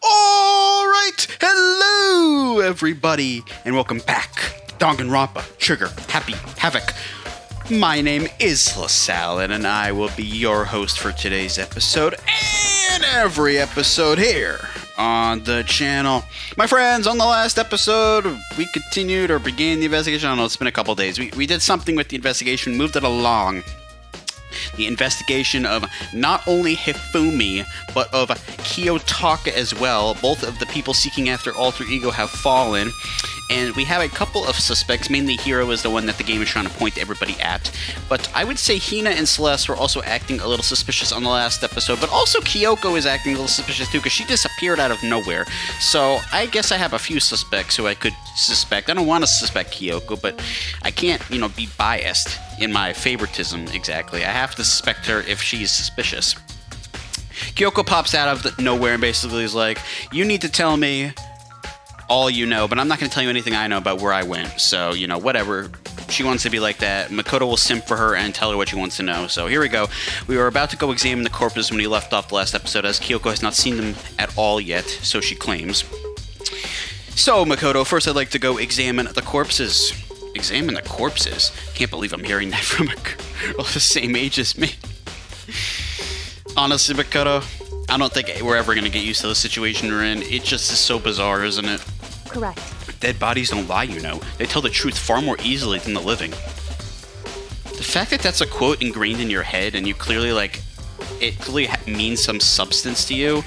All right, hello everybody, and welcome back to Danganronpa, Trigger, Happy Havoc. My name is LaSalle, and I will be your host for today's episode and every episode here on the channel. My friends, on the last episode, we continued or began the investigation. I don't know, it's been a couple days. We did something with the investigation, moved it along. The investigation of not only Hifumi, but of Kiyotaka as well. Both of the people seeking after alter ego have fallen. And we have a couple of suspects. Mainly Hiro is the one that the game is trying to point everybody at. But I would say Hina and Celeste were also acting a little suspicious on the last episode. But also Kyoko is acting a little suspicious too, because she disappeared out of nowhere. So I guess I have a few suspects who I could suspect. I don't want to suspect Kyoko, but I can't, be biased in my favoritism exactly. I have to suspect her if she's suspicious. Kyoko pops out of nowhere and basically is like, you need to tell me all you know, but I'm not going to tell you anything I know about where I went. So, whatever. She wants to be like that. Makoto will simp for her and tell her what she wants to know. So here we go. We were about to go examine the corpses when we left off the last episode, as Kyoko has not seen them at all yet, so she claims. So, Makoto, first I'd like to go examine the corpses. Examine the corpses? Can't believe I'm hearing that from a girl the same age as me. Honestly, Makoto, I don't think we're ever going to get used to the situation we're in. It just is so bizarre, isn't it? Correct. Dead bodies don't lie, They tell the truth far more easily than the living. The fact that that's a quote ingrained in your head and you clearly, it clearly means some substance to you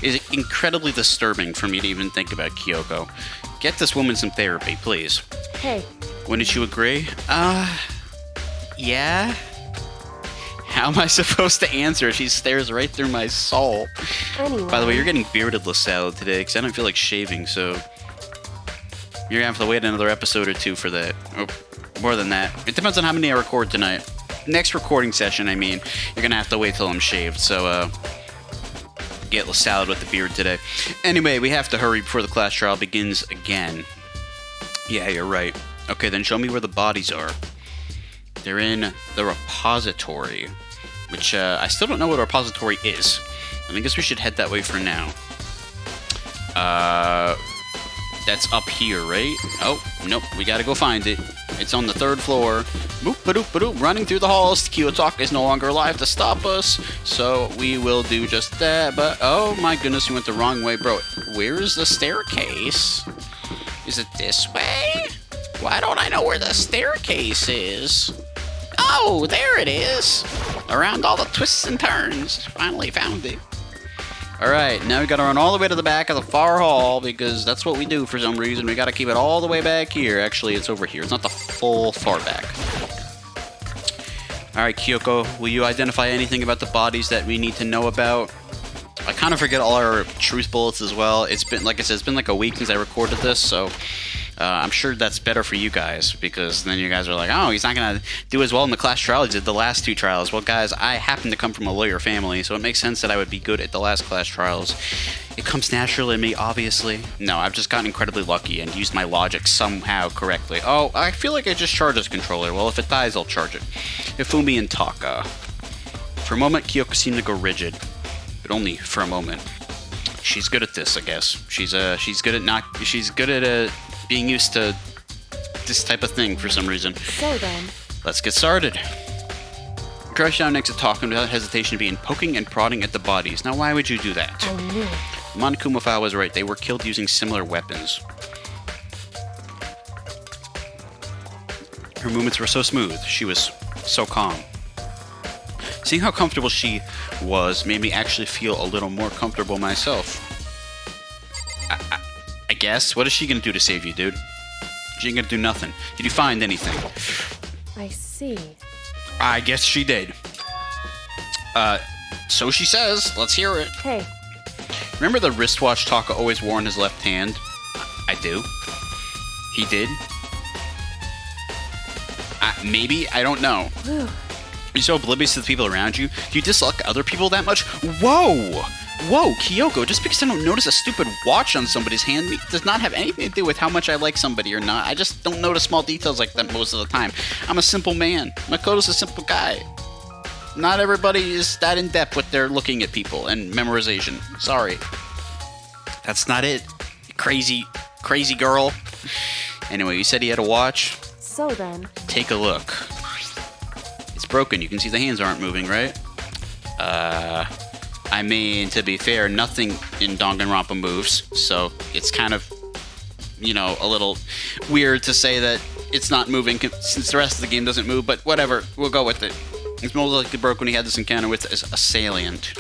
is incredibly disturbing for me to even think about, Kyoko. Get this woman some therapy, please. Hey. Wouldn't you agree? Yeah? How am I supposed to answer? She stares right through my soul. Anyway. By the way, you're getting bearded LaSalle today, because I don't feel like shaving, so you're gonna have to wait another episode or two for that. Or more than that. It depends on how many I record tonight. Next recording session, you're gonna have to wait till I'm shaved, so, get LaSalle with the beard today. Anyway, we have to hurry before the class trial begins again. Yeah, you're right. Okay, then show me where the bodies are. They're in the repository, which, I still don't know what a repository is. I guess we should head that way for now. That's up here, right? Oh, nope, we gotta go find it. It's on the 3rd floor. Boop, ba-doop, ba-doop, running through the halls. Kiyotaka is no longer alive to stop us, so we will do just that. But, oh my goodness, we went the wrong way, bro. Where's the staircase? Is it this way? Why don't I know where the staircase is? Oh, there it is. Around all the twists and turns. Finally found it. Alright, now we gotta run all the way to the back of the far hall, because that's what we do for some reason. We gotta keep it all the way back here. Actually, it's over here. It's not the full far back. Alright, Kyoko, will you identify anything about the bodies that we need to know about? I kind of forget all our truth bullets as well. It's been, like I said, it's been like a week since I recorded this, so I'm sure that's better for you guys, because then you guys are like, oh, he's not going to do as well in the class trial as he did the last 2 trials. Well, guys, I happen to come from a lawyer family, so it makes sense that I would be good at the last class trials. It comes naturally to me, obviously. No, I've just gotten incredibly lucky and used my logic somehow correctly. Oh, I feel like I just charged this controller. Well, if it dies, I'll charge it. Hifumi and Taka. For a moment, Kyoko seemed to go rigid, but only for a moment. She's good at this, I guess. She's good at being used to this type of thing for some reason. So then. Let's get started. Crouch down next to Taka without hesitation, began poking and prodding at the bodies. Now, why would you do that? I knew it. Monokuma was right. They were killed using similar weapons. Her movements were so smooth. She was so calm. Seeing how comfortable she was made me actually feel a little more comfortable myself. I guess. What is she gonna do to save you, dude? She ain't gonna do nothing. Did you find anything? I see. I guess she did. So she says. Let's hear it. Hey. Remember the wristwatch Taka always wore in his left hand? I do. He did. Maybe? I don't know. You're so oblivious to the people around you? Do you dislike other people that much? Whoa! Whoa, Kyoko, just because I don't notice a stupid watch on somebody's hand does not have anything to do with how much I like somebody or not. I just don't notice small details like that most of the time. I'm a simple man. Makoto's a simple guy. Not everybody is that in-depth with their looking at people and memorization. Sorry. That's not it. Crazy girl. Anyway, you said he had a watch. So then, Take a look. It's broken. You can see the hands aren't moving, right? I mean, to be fair, nothing in Danganronpa moves, so it's kind of, a little weird to say that it's not moving since the rest of the game doesn't move, but whatever, we'll go with it. It's most likely broke when he had this encounter with his assailant.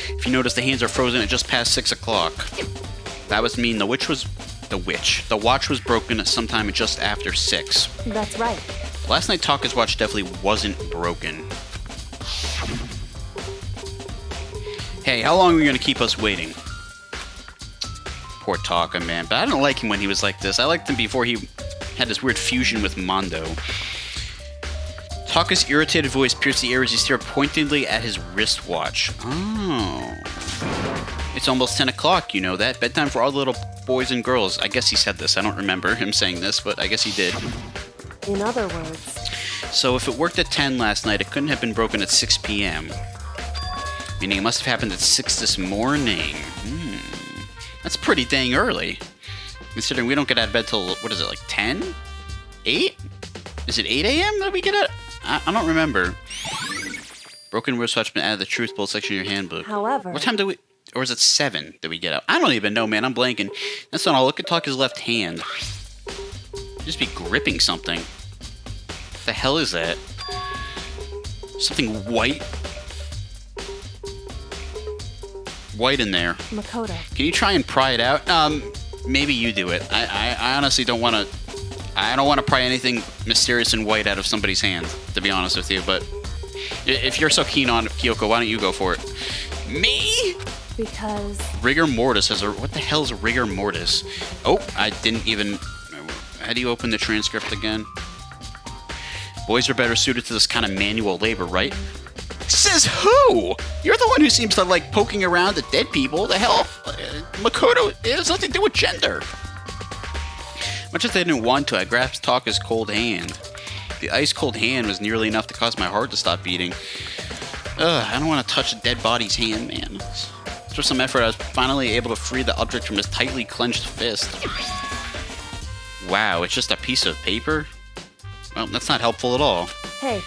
If you notice, the hands are frozen at just past 6 o'clock. That would mean the watch was broken at sometime just after 6. that's right. Last night, Taka's watch definitely wasn't broken. Hey, how long are you going to keep us waiting? Poor Taka, man. But I didn't like him when he was like this. I liked him before he had this weird fusion with Mondo. Taka's irritated voice pierced the air as he stared pointedly at his wristwatch. Oh. It's almost 10 o'clock, you know that. Bedtime for all the little boys and girls. I guess he said this. I don't remember him saying this, but I guess he did. In other words, So if it worked at 10 last night, it couldn't have been broken at 6 p.m. Meaning it must have happened at 6 this morning. That's pretty dang early. Considering we don't get out of bed till, 10? 8? Is it 8 a.m. that we get out? I don't remember. Broken wristwatch been added to the truth bowl section of your handbook. however, What time do we... Or is it 7 that we get out? I don't even know, man. I'm blanking. That's not all. Look at Taka's left hand. Just be gripping something. What the hell is that? Something white? White in there. Makoto, Can you try and pry it out? Maybe you do it. I honestly don't want to... I don't want to pry anything mysterious and white out of somebody's hand, to be honest with you, but... If you're so keen on it, Kyoko, why don't you go for it? Me? because Rigor mortis has a... What the hell is rigor mortis? Oh, I didn't even... How do you open the transcript again? Boys are better suited to this kind of manual labor, right? Says who? You're the one who seems to like poking around at dead people. The hell? Makoto, it has nothing to do with gender. Much as I didn't want to, I grasped Taka's cold hand. The ice-cold hand was nearly enough to cause my heart to stop beating. I don't want to touch a dead body's hand, man. After some effort, I was finally able to free the object from his tightly clenched fist. Wow, it's just a piece of paper? Well, that's not helpful at all. hey,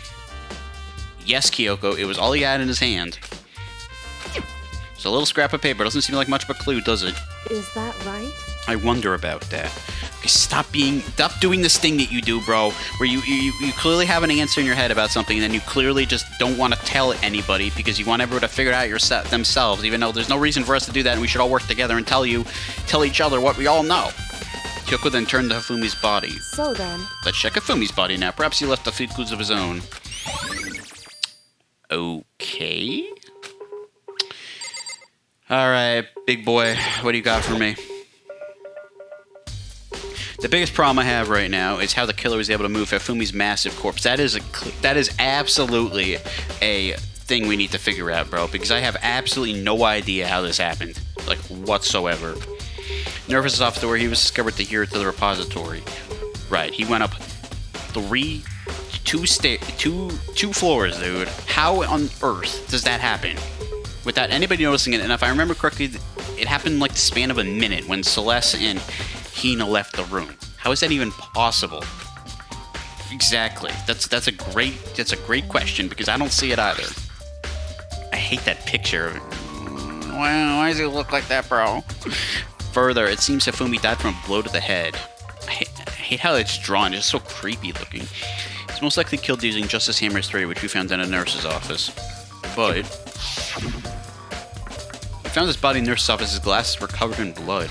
Yes, Kyoko, it was all he had in his hand. It's a little scrap of paper. Doesn't seem like much of a clue, does it? is that right? I wonder about that. Okay, stop doing this thing that you do, bro, where you clearly have an answer in your head about something, and then you clearly just don't want to tell anybody because you want everyone to figure it out themselves, even though there's no reason for us to do that, and we should all work together and tell each other what we all know. Kyoko then turned to Hifumi's body. So then, Let's check Hifumi's body now. Perhaps he left the food clues of his own. Okay. Alright, big boy, what do you got for me? The biggest problem I have right now is how the killer was able to move Hifumi's massive corpse. That is absolutely a thing we need to figure out, bro, because I have absolutely no idea how this happened, like, whatsoever. Nervous off to where he was discovered to here at the repository. Right, he went up two floors, dude. How on earth does that happen without anybody noticing it? And if I remember correctly, it happened in like the span of a minute when Celeste and Hina left the room. How is that even possible? Exactly. That's a great question because I don't see it either. I hate that picture. Wow, why does it look like that, bro? Further, it seems Hifumi died from a blow to the head. I hate how it's drawn. It's so creepy looking. He's most likely killed using Justice Hammer's 3, which we found in a nurse's office. But we found his body in the nurse's office. His glasses were covered in blood.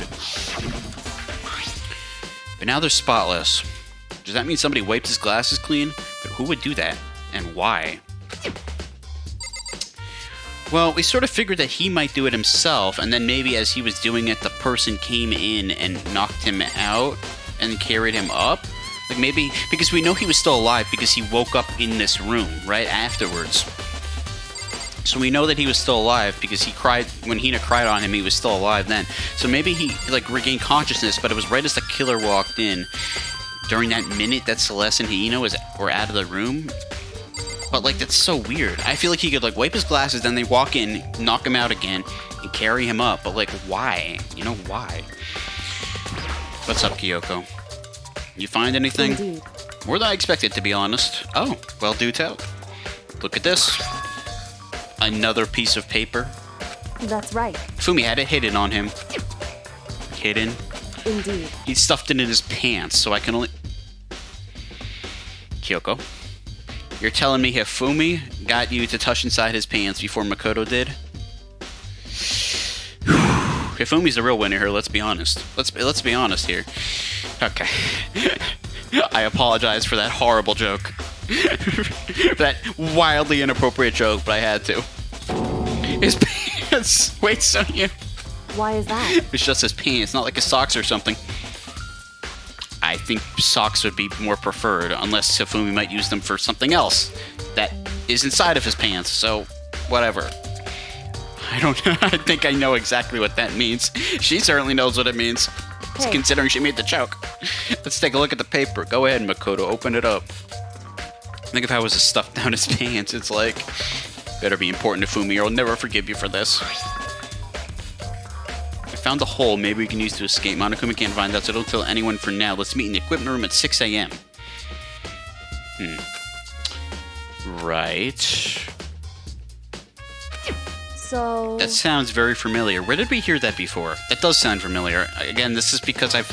But now they're spotless. Does that mean somebody wiped his glasses clean? But who would do that? And why? Well, we sort of figured that he might do it himself, and then maybe as he was doing it, the person came in and knocked him out and carried him up. Like maybe, because we know he was still alive because he woke up in this room right afterwards. So we know that he was still alive because he cried, when Hina cried on him, he was still alive then. So maybe he, like, regained consciousness, but it was right as the killer walked in, during that minute that Celeste and Hina were out of the room. But, like, that's so weird. I feel like he could, like, wipe his glasses, then they walk in, knock him out again, and carry him up. But, like, why? You know, why? What's up, Kyoko? You find anything? Indeed. More than I expected, to be honest. Oh, well, do tell. Look at this. Another piece of paper. That's right. Fumi had it hidden on him. Hidden? Indeed. He stuffed it in his pants, so I can only... Kyoko, you're telling me Hifumi got you to touch inside his pants before Makoto did? Hifumi's the real winner here, let's be honest. Let's be honest here. Okay. I apologize for that horrible joke. That wildly inappropriate joke, but I had to. His pants! Wait, Sonya. Why is that? It's just his pants, not like his socks or something. I think socks would be more preferred, unless Hifumi might use them for something else that is inside of his pants, so whatever. I don't know. I think I know exactly what that means. She certainly knows what it means, Hey. considering she made the joke. Let's take a look at the paper. Go ahead, Makoto, open it up. Think if I was stuffed down his pants, it's like, better be important to Fumi or I'll never forgive you for this. I found a hole maybe we can use to escape. Monokuma can't find out, so don't tell anyone for now. Let's meet in the equipment room at 6 a.m. Right. So... That sounds very familiar. Where did we hear that before? That does sound familiar. Again, this is because I've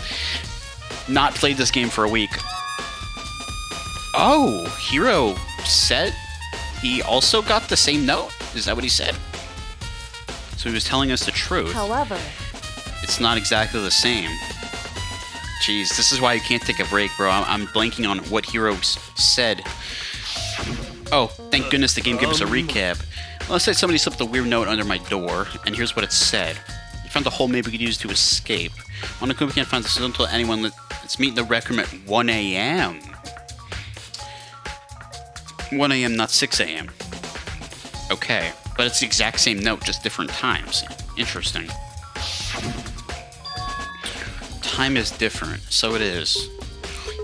not played this game for a week. Oh, Hiro said he also got the same note? Is that what he said? So he was telling us the truth. However... It's not exactly the same. Jeez, this is why you can't take a break, bro. I'm blanking on what Hiro said. Oh, thank goodness the game gave us a recap. Well, let's say somebody slipped a weird note under my door, and here's what it said. You found a hole maybe we could use to escape. Monokuma can't find this, so don't tell anyone. Let's meet in the rec room at 1 a.m. 1 a.m., not 6 a.m. Okay, but it's the exact same note, just different times. Interesting. Time is different, so it is.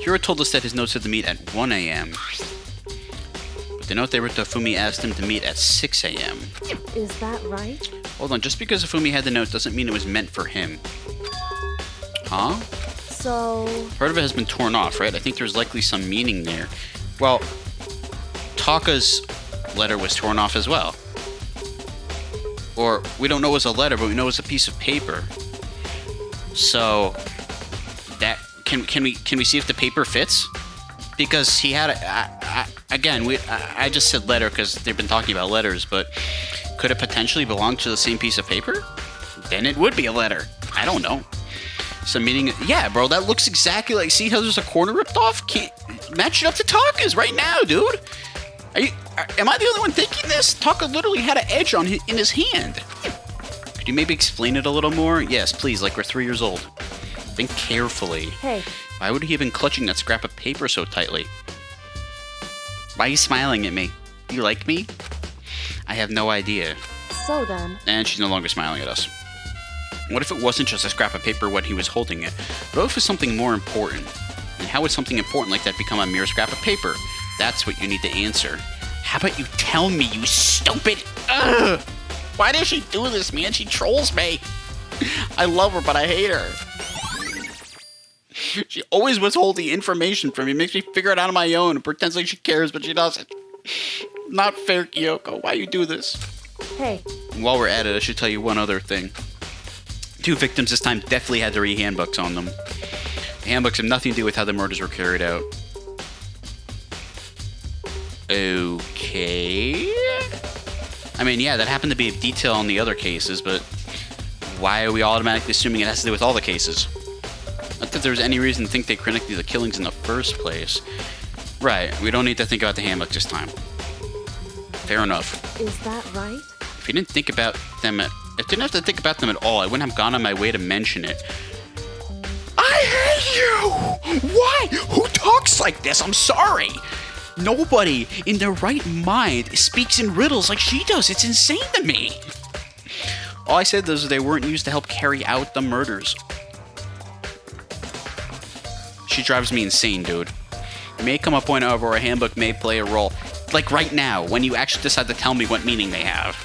Hiro told us that his note said to meet at 1 a.m. But the note they wrote to Hifumi asked him to meet at 6 a.m. Is that right? Hold on, just because Hifumi had the note doesn't mean it was meant for him. Huh? So... Part of it has been torn off, right? I think there's likely some meaning there. Well, Taka's letter was torn off as well. Or, we don't know it was a letter, but we know it was a piece of paper. So, that can we see if the paper fits? Because he had I just said letter because they've been talking about letters, but could it potentially belong to the same piece of paper? Then it would be a letter. I don't know. So meaning, yeah, bro, that looks exactly like. See how there's a corner ripped off? Can't match it up to Taka's right now, dude. Am I the only one thinking this? Taka literally had an edge in his hand. Could you maybe explain it a little more? Yes, please, like we're 3 years old. Think carefully. Hey. Why would he have been clutching that scrap of paper so tightly? Why are you smiling at me? Do you like me? I have no idea. So then... And she's no longer smiling at us. What if it wasn't just a scrap of paper when he was holding it? What if it was something more important? And how would something important like that become a mere scrap of paper? That's what you need to answer. How about you tell me, you stupid? Ugh! Why does she do this, man? She trolls me. I love her, but I hate her. She always withholds information from me, makes me figure it out on my own, and pretends like she cares, but she doesn't. Not fair, Kyoko. Why you do this? Hey. And while we're at it, I should tell you one other thing. 2 victims this time definitely had their e-handbooks on them. The handbooks have nothing to do with how the murders were carried out. Okay. I mean, yeah, that happened to be a detail on the other cases, but why are we automatically assuming it has to do with all the cases? Not that there's any reason to think they connected the killings in the first place. Right, we don't need to think about the handbook this time. Fair enough. Is that right? If you didn't think about them if I didn't have to think about them at all, I wouldn't have gone on my way to mention it. I hate you! Why? Who talks like this? I'm sorry! Nobody in their right mind speaks in riddles like she does. It's insane to me. All I said was they weren't used to help carry out the murders. She drives me insane, dude. There may come a point, however, where a handbook may play a role. Like right now, when you actually decide to tell me what meaning they have.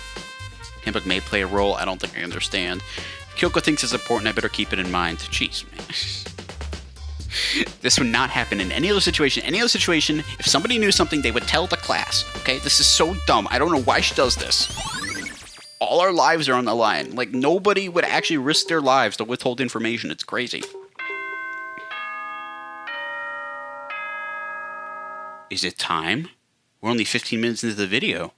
Handbook may play a role. I don't think I understand. Kyoko thinks it's important. I better keep it in mind. Jeez, man. This would not happen in any other situation. Any other situation, if somebody knew something, they would tell the class. Okay? This is so dumb. I don't know why she does this. All our lives are on the line. Like, nobody would actually risk their lives to withhold information. It's crazy. Is it time? We're only 15 minutes into the video.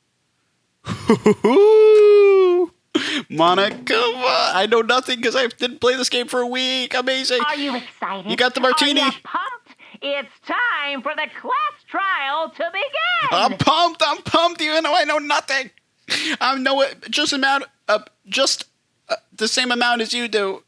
Monokuma! I know nothing because I didn't play this game for a week. Amazing. Are you excited? You got the martini. Are you pumped? It's time for the class trial to begin. I'm pumped, even though I know nothing. I know it just the same amount as you do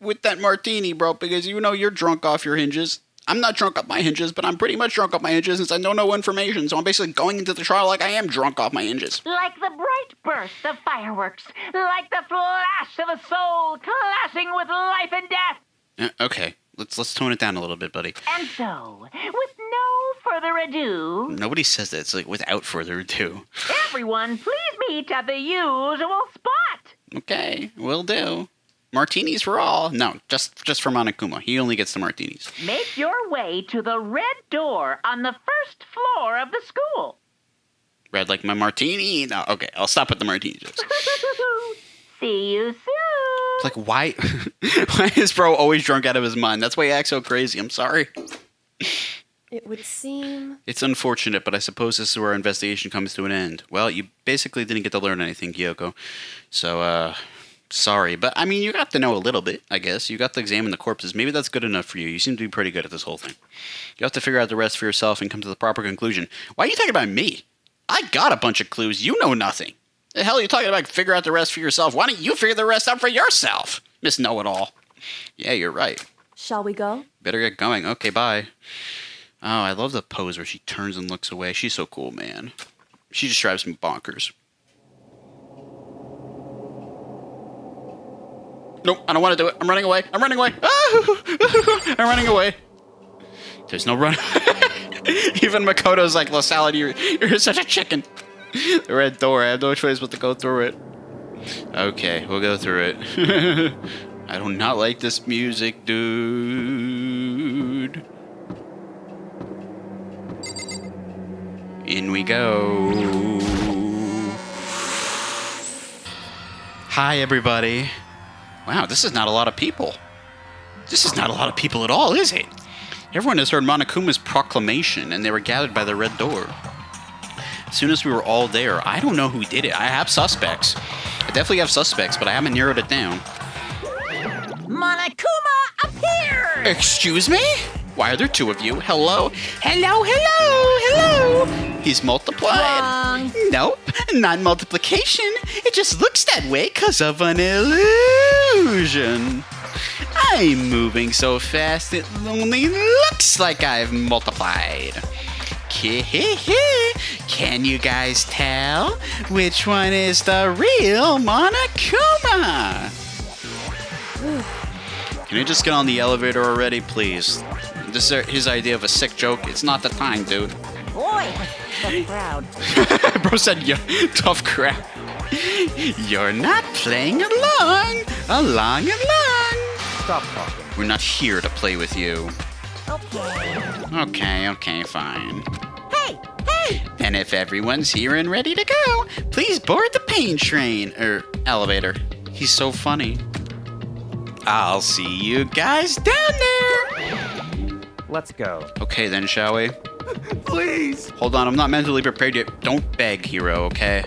with that martini, bro, because you know you're drunk off your hinges. I'm not drunk off my hinges, but I'm pretty much drunk off my hinges since I know no information, so I'm basically going into the trial like I am drunk off my hinges. Like the bright burst of fireworks, like the flash of a soul clashing with life and death. Okay, let's tone it down a little bit, buddy. And so, with no further ado... Nobody says that. It's like, without further ado. Everyone, please meet at the usual spot. Okay, will do. Martinis for all. No, just for Monokuma. He only gets the martinis. Make your way to the red door on the first floor of the school. Red like my martini? No, okay, I'll stop with the martini jokes. See you soon. Like, why is bro always drunk out of his mind? That's why he acts so crazy. I'm sorry. It would seem... It's unfortunate, but I suppose this is where our investigation comes to an end. Well, you basically didn't get to learn anything, Kyoko. So, sorry. But, I mean, you got to know a little bit, I guess. You got to examine the corpses. Maybe that's good enough for you. You seem to be pretty good at this whole thing. You have to figure out the rest for yourself and come to the proper conclusion. Why are you talking about me? I got a bunch of clues. You know nothing. The hell are you talking about figure out the rest for yourself? Why don't you figure the rest out for yourself, Miss Know-It-All? Yeah, you're right. Shall we go? Better get going. Okay, bye. Oh, I love the pose where she turns and looks away. She's so cool, man. She just drives me bonkers. Nope, I don't want to do it. I'm running away. I'm running away. Ah! I'm running away. There's no run. Even Makoto's like, LaSalad, you're such a chicken. The red door. I have no choice but to go through it. Okay, we'll go through it. I do not like this music, dude. In we go. Hi, everybody. Wow, this is not a lot of people. This is not a lot of people at all, is it? Everyone has heard Monokuma's proclamation, and they were gathered by the red door. As soon as we were all there, I don't know who did it. I have suspects. I definitely have suspects, but I haven't narrowed it down. Monokuma appeared! Excuse me? Why are there two of you? Hello? Hello, hello, hello! He's multiplied. Wrong. Nope, not multiplication. It just looks that way because of an illusion. I'm moving so fast it only looks like I've multiplied. Can you guys tell which one is the real Monokuma? Can you just get on the elevator already, please? This is his idea of a sick joke. It's not the time, dude. Boy, the crowd. Bro said, yeah, tough crowd. You're not playing along. Stop talking. We're not here to play with you. Okay. Okay, fine. Hey! And if everyone's here and ready to go, please board the pain train, elevator. He's so funny. I'll see you guys down there. Let's go. Okay then, shall we? Please. Hold on, I'm not mentally prepared yet. Don't beg, hero, okay?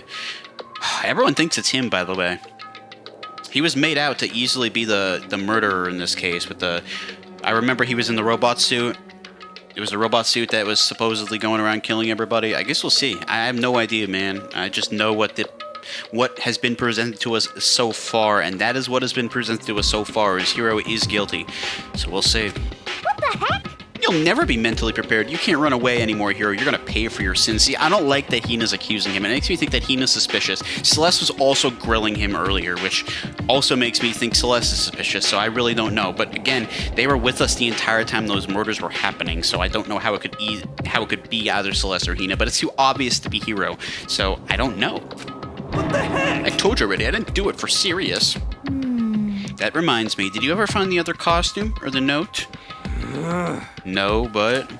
Everyone thinks it's him, by the way. He was made out to easily be the murderer in this case. I remember he was in the robot suit. It was a robot suit that was supposedly going around killing everybody. I guess we'll see. I have no idea, man. I just know what has been presented to us so far, and that is what has been presented to us so far. His hero is guilty. So we'll see. What the heck? You'll never be mentally prepared. You can't run away anymore, Hero. You're gonna pay for your sins. See, I don't like that Hina's accusing him. It makes me think that Hina's suspicious. Celeste was also grilling him earlier, which also makes me think Celeste is suspicious, so I really don't know. But again, they were with us the entire time those murders were happening, so I don't know how it could be either Celeste or Hina, but it's too obvious to be Hero, so I don't know. What the heck? I told you already, I didn't do it for serious. That reminds me, did you ever find the other costume or the note? No, but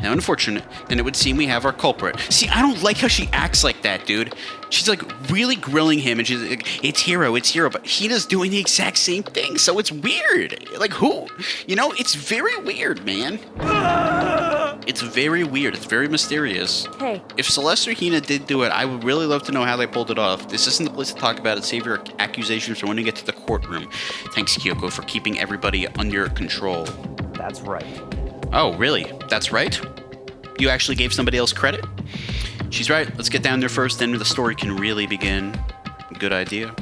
how unfortunate. Then it would seem we have our culprit. See, I don't like how she acts like that, dude. She's like really grilling him, and she's like, it's Hero, but Hina's doing the exact same thing, so it's weird. Like, who? You know, it's very weird, man. It's very weird. It's very mysterious. Hey. If Celeste or Hina did do it, I would really love to know how they pulled it off. This isn't the place to talk about it. Save your accusations for when you get to the courtroom. Thanks, Kyoko, for keeping everybody under control. That's right. Oh, really? That's right? You actually gave somebody else credit? She's right. Let's get down there first, then the story can really begin. Good idea.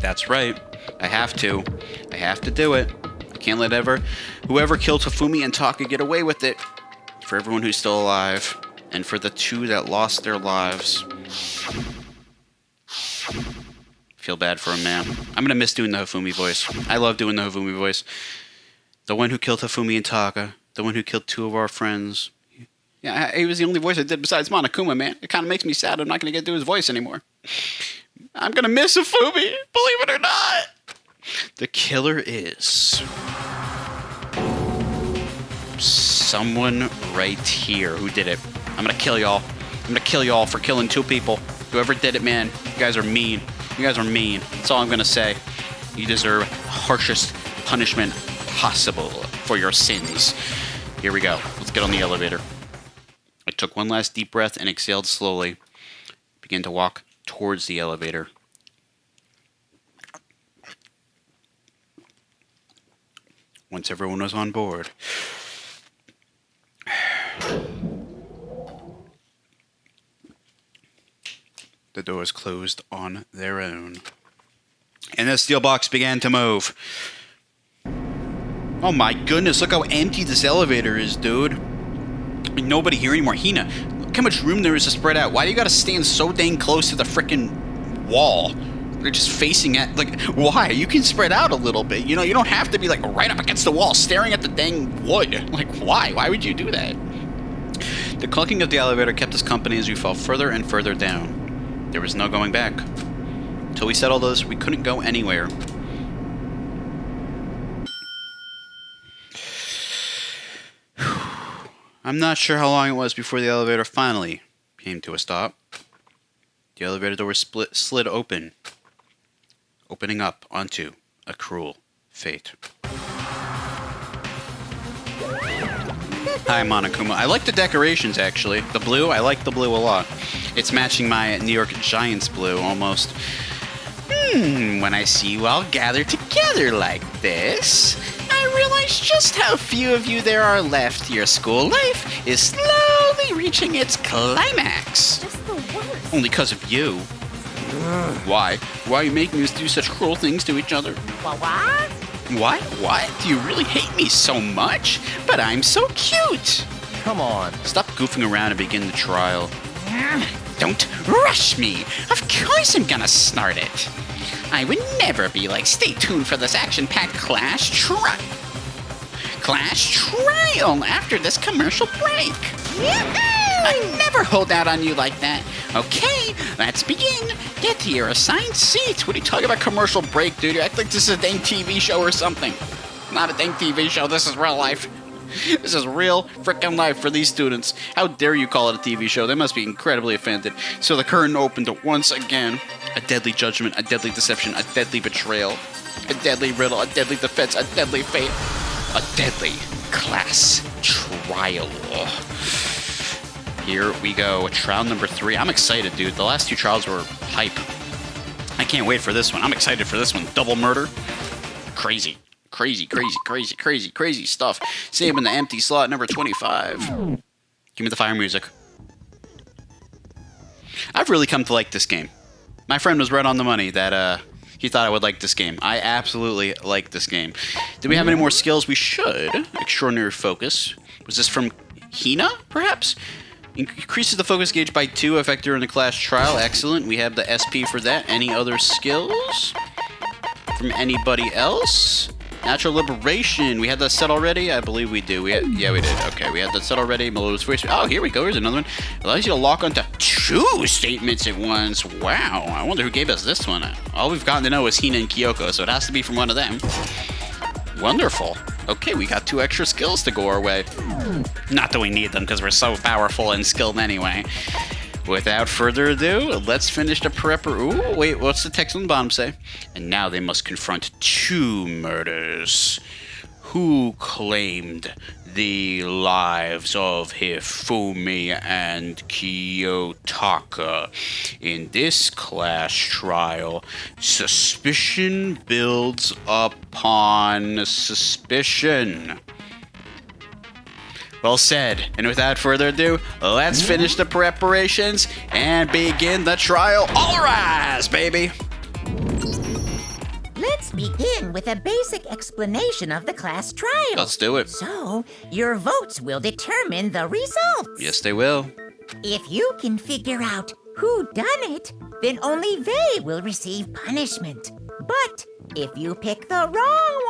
That's right. I have to. I have to do it. I can't let whoever killed Hifumi and Taka get away with it. For everyone who's still alive, and for the two that lost their lives. Feel bad for him, man. I'm gonna miss doing the Hifumi voice. I love doing the Hifumi voice. The one who killed Hifumi and Taka. The one who killed two of our friends. Yeah, he was the only voice I did besides Monokuma, man. It kind of makes me sad I'm not going to get to do his voice anymore. I'm going to miss Hifumi, believe it or not. The killer is someone right here who did it. I'm going to kill y'all. I'm going to kill y'all for killing two people. Whoever did it, man, you guys are mean. You guys are mean. That's all I'm going to say. You deserve harshest punishment possible for your sins. Here we go. Let's get on the elevator. I took one last deep breath and exhaled slowly. Began to walk towards the elevator. Once everyone was on board, the doors closed on their own. And the steel box began to move. Oh my goodness, look how empty this elevator is, dude. Nobody here anymore. Hina, look how much room there is to spread out. Why do you gotta stand so dang close to the frickin' wall? You're just facing at, like, why? You can spread out a little bit. You know, you don't have to be, like, right up against the wall staring at the dang wood. Like, why? Why would you do that? The clunking of the elevator kept us company as we fell further and further down. There was no going back. Until we settled this, we couldn't go anywhere. I'm not sure how long it was before the elevator finally came to a stop. The elevator door slid open, opening up onto a cruel fate. Hi, Monokuma. I like the decorations, actually. The blue, I like the blue a lot. It's matching my New York Giants blue, almost. When I see you all gathered together like this, I realize just how few of you there are left. Your school life is slowly reaching its climax. Just the worst. Only because of you. Why? Why are you making us do such cruel things to each other? What? What? What? Do you really hate me so much? But I'm so cute! Come on. Stop goofing around and begin the trial. Don't rush me! Of course I'm gonna start it! I would never be like, stay tuned for this action-packed class trial after this commercial break. I never hold out on you like that. Okay, let's begin. Get to your assigned seats. What are you talking about commercial break, dude? You act like this is a dang TV show or something. Not a dang TV show. This is real life. This is real frickin' life for these students. How dare you call it a TV show? They must be incredibly offended. So the curtain opened once again. A deadly judgment, a deadly deception, a deadly betrayal, a deadly riddle, a deadly defense, a deadly fate, a deadly class trial. Here we go, trial number 3. I'm excited, dude. The last 2 trials were hype. I can't wait for this one. I'm excited for this one. Double murder. Crazy. Crazy, crazy, crazy, crazy, crazy stuff. Same in the empty slot number 25. Give me the fire music. I've really come to like this game. My friend was right on the money that he thought I would like this game. I absolutely like this game. Do we have any more skills? We should. Extraordinary focus. Was this from Hina, perhaps? Increases the focus gauge by 2, effect during the class trial. Excellent. We have the SP for that. Any other skills from anybody else? Natural liberation. We had that set already? I believe we do. Yeah, we did. Okay, we had that set already. Melodious voice. Oh, here we go. Here's another one. Allows you to lock onto 2 statements at once. Wow. I wonder who gave us this one. All we've gotten to know is Hina and Kyoko, so it has to be from one of them. Wonderful. Okay, we got 2 extra skills to go our way. Not that we need them, because we're so powerful and skilled anyway. Without further ado, let's finish the prepper. Ooh, wait, what's the text on the bottom say? And now they must confront 2 murders. Who claimed the lives of Hifumi and Kiyotaka? In this class trial, suspicion builds upon suspicion. Well said. And without further ado, let's finish the preparations and begin the trial. All rise, baby! Let's begin with a basic explanation of the class trial. Let's do it. So, your votes will determine the results. Yes, they will. If you can figure out who done it, then only they will receive punishment. But if you pick the wrong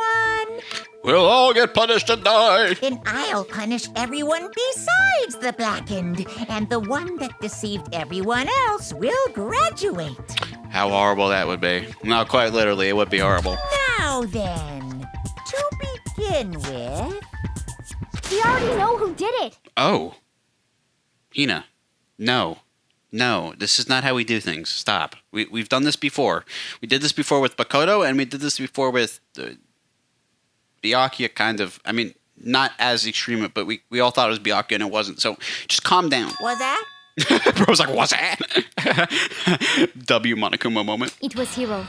one, We'll all get punished and die. then I'll punish everyone besides the blackened, and the one that deceived everyone else will graduate. How horrible that would be. Not quite literally, it would be horrible. Now then, to begin with, We already know who did it. Oh. Hina. No. No, this is not how we do things. Stop. We've done this before. We did this before with Bakoto, and we did this before with Byakuya, kind of. I mean, not as extreme, but we all thought it was Byakuya, and it wasn't. So just calm down. was that? Bro's like, what's that? W Monokuma moment. It was Hiro.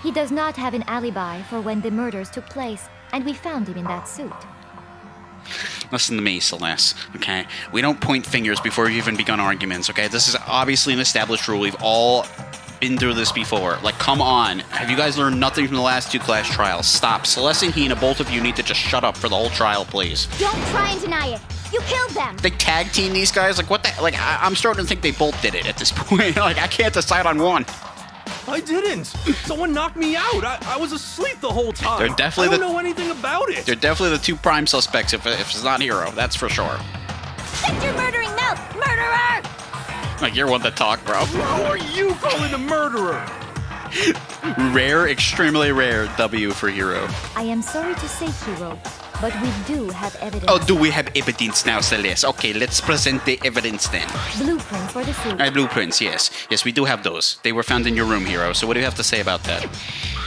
He does not have an alibi for when the murders took place, and we found him in that suit. Listen to me, Celeste, okay? We don't point fingers before we've even begun arguments, okay? This is obviously an established rule. We've all been through this before. Like, come on. Have you guys learned nothing from the last 2 class trials? Stop. Celeste and Hina, both of you need to just shut up for the whole trial, please. Don't try and deny it. You killed them. They tag team these guys? Like, what the... Like, I'm starting to think they both did it at this point. Like, I can't decide on one. I didn't. Someone knocked me out. I was asleep the whole time. They're definitely I don't know anything about it. They're definitely the 2 prime suspects if it's not Hiro. That's for sure. Shut your murdering mouth, murderer! Like, you're one to talk, bro. How are you calling a murderer? Rare, extremely rare. W for Hiro. I am sorry to say, Hiro, but we do have evidence. Oh, do we have evidence now, Celeste? Okay, let's present the evidence then. Blueprints for the suit. Blueprints, yes. Yes, we do have those. They were found in your room, Hiro. So what do you have to say about that?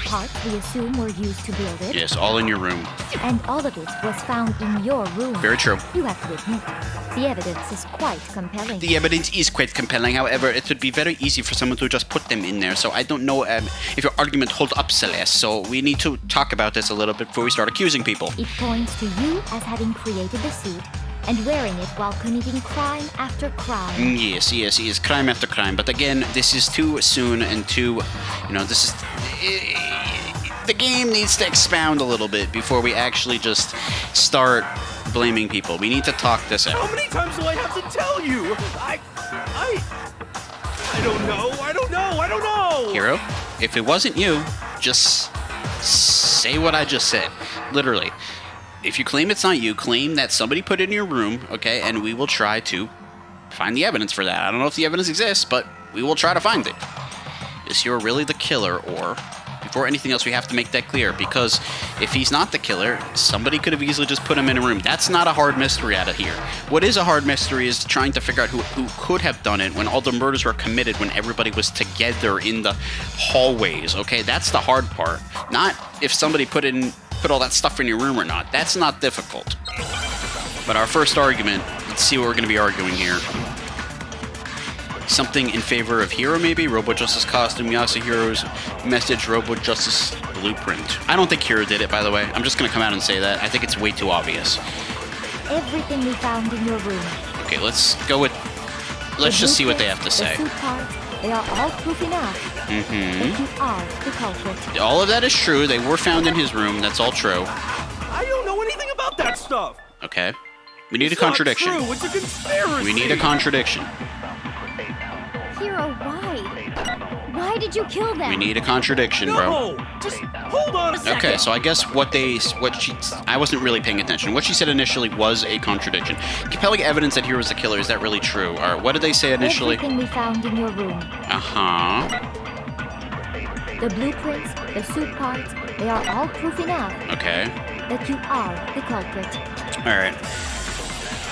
Parts we assume were used to build it. Yes, all in your room. And all of it was found in your room. Very true. You have to admit, the evidence is quite compelling. The evidence is quite compelling. However, it would be very easy for someone to just put them in there. So I don't know if your argument holds up, Celeste. So we need to talk about this a little bit before we start accusing people. It points to you as having created the suit and wearing it while committing crime after crime. Yes, crime after crime. But again, this is too soon and too, this is... The game needs to expound a little bit before we actually just start blaming people. We need to talk this out. How many times do I have to tell you? I don't know. Hiro, if it wasn't you, just say what I just said. Literally. If you claim it's not you, claim that somebody put it in your room, okay, and we will try to find the evidence for that. I don't know if the evidence exists, but we will try to find it. Is Hiro really the killer, or... Before anything else, we have to make that clear, because if he's not the killer, somebody could have easily just put him in a room. That's not a hard mystery out of here. What is a hard mystery is trying to figure out who could have done it when all the murders were committed, when everybody was together in the hallways, okay? That's the hard part. Not if somebody put all that stuff in your room or not. That's not difficult. But our first argument, let's see what we're going to be arguing here. Something in favor of Hiro, maybe? Robo Justice costume, Yasuhiro's message, Robo Justice blueprint. I don't think Hiro did it, by the way. I'm just going to come out and say that. I think it's way too obvious. Everything we found in your room. Okay, let's go with let's just see what they have to The say. suit parts, they are all proof enough that you are the culprit. All of that is true. They were found in his room. That's all true. I don't know anything about that stuff. Okay. We need It's a contradiction. Not true. It's a conspiracy. We need a contradiction. Hero, why? Why did you kill them? We need a contradiction, bro. No, just hold on a second. Okay, so I guess I wasn't really paying attention. What she said initially was a contradiction. Compelling evidence that Hero was the killer. Is that really true? All right, what did they say initially? Everything we found in your room. Uh-huh. The blueprints, the suit parts, they are all proof enough Okay. that you are the culprit. All right.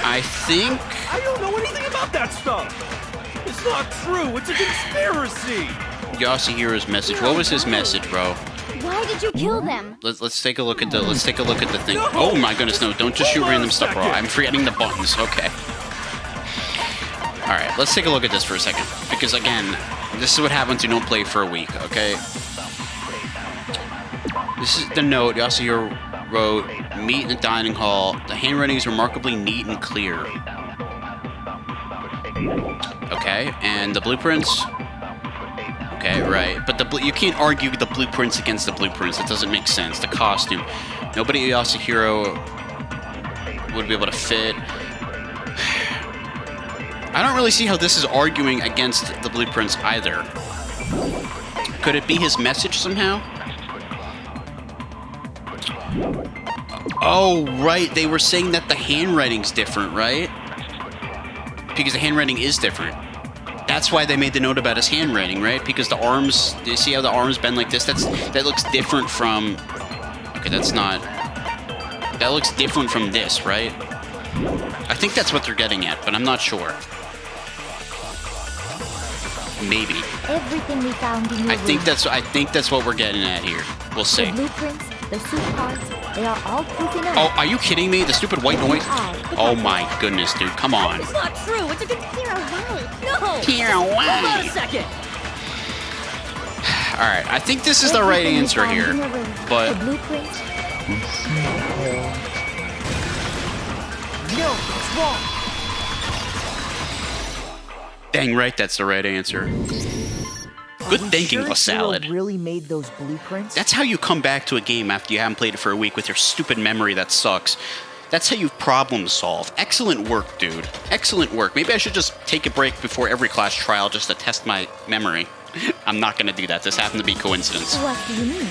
I think... I don't know anything about that stuff. It's not true. It's a conspiracy. Yasuhiro's message. What was his message, bro? Why did you kill them? Let's take a look at the thing. No! Oh my goodness, no! Don't just shoot Hold on random a stuff, bro. second. I'm forgetting the buttons. Okay. All right, let's take a look at this for a second, because again, this is what happens when you don't play for a week. Okay. This is the note Yasuhiro wrote. Meet in the dining hall. The handwriting is remarkably neat and clear. Okay, and the blueprints. Okay, right. But you can't argue the blueprints against the blueprints. It doesn't make sense. The costume. Nobody Yasuhiro would be able to fit. I don't really see how this is arguing against the blueprints either. Could it be his message somehow? Oh, right. They were saying that the handwriting's different, right? Because the handwriting is different. That's why they made the note about his handwriting, right? Because the arms, do you see how the arms bend like this? That looks different from... Okay, that's not... That looks different from this, right? I think that's what they're getting at, but I'm not sure. Maybe. Everything we found in your I think room. that's what we're getting at here. We'll see. The blueprints, the suit parts, they are all proof enough. Oh, are you kidding me? The stupid white noise? Oh my goodness, dude. Come on. It's not true. It's a Hero, why? No. Here, Hold on a why? second. Alright, I think this is the right Everything we answer found here. in your room. But The blueprints, No, it's wrong. dang right, that's the right answer. Good thinking, Sure La Salad. Hero really made those blueprints? That's how you come back to a game after you haven't played it for a week with your stupid memory that sucks. That's how you problem solve. Excellent work, dude. Excellent work. Maybe I should just take a break before every class trial just to test my memory. I'm not gonna do that. This happened to be coincidence. what do you mean?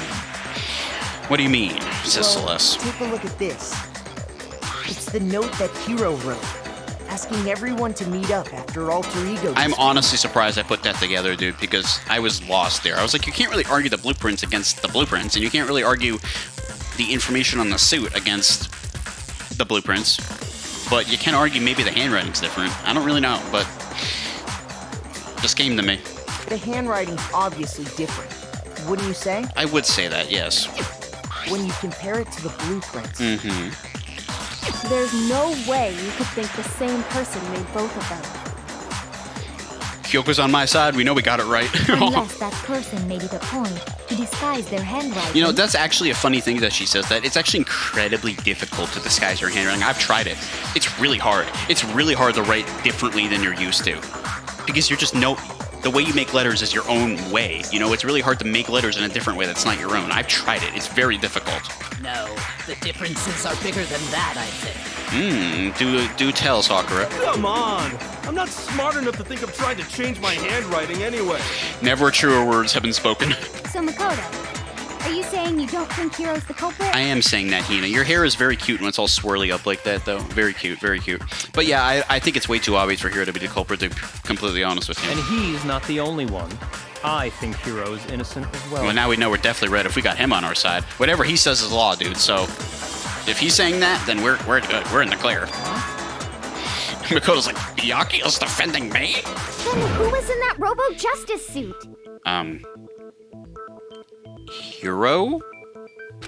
What do you mean, says Celeste? Take a look at this. It's the note that Hero wrote, asking everyone to meet up after Alter Ego. I'm honestly surprised I put that together, dude, because I was lost there. I was like, you can't really argue the blueprints against the blueprints, and you can't really argue the information on the suit against the blueprints, but you can argue maybe the handwriting's different. I don't really know, but just came to me. The handwriting's obviously different. Wouldn't you say? I would say that, yes. When you compare it to the blueprints. Mm-hmm. There's no way you could think the same person made both of them. Kyoko's on my side. We know we got it right. Unless that person made it a point to disguise their handwriting. You know, that's actually a funny thing that she says that. It's actually incredibly difficult to disguise your handwriting. I've tried it. It's really hard. It's really hard to write differently than you're used to. Because you're just the way you make letters is your own way. You know, it's really hard to make letters in a different way that's not your own. I've tried it. It's very difficult. No, the differences are bigger than that, I think. Do tell, Sakura. Come on. I'm not smart enough to think I'm trying to change my handwriting anyway. Never truer words have been spoken. So Makoto, are you saying you don't think Hiro's the culprit? I am saying that, Hina. Your hair is very cute when it's all swirly up like that, though. Very cute, very cute. But yeah, I think it's way too obvious for Hiro to be the culprit, to be completely honest with you. And he's not the only one. I think Hiro's innocent as well. Well, now we know we're definitely right if we got him on our side. Whatever he says is law, dude. So if he's saying that, then we're good. We're in the clear. Makoto's like, Miyaki is defending me? Then who was in that Robo Justice suit? Hiro?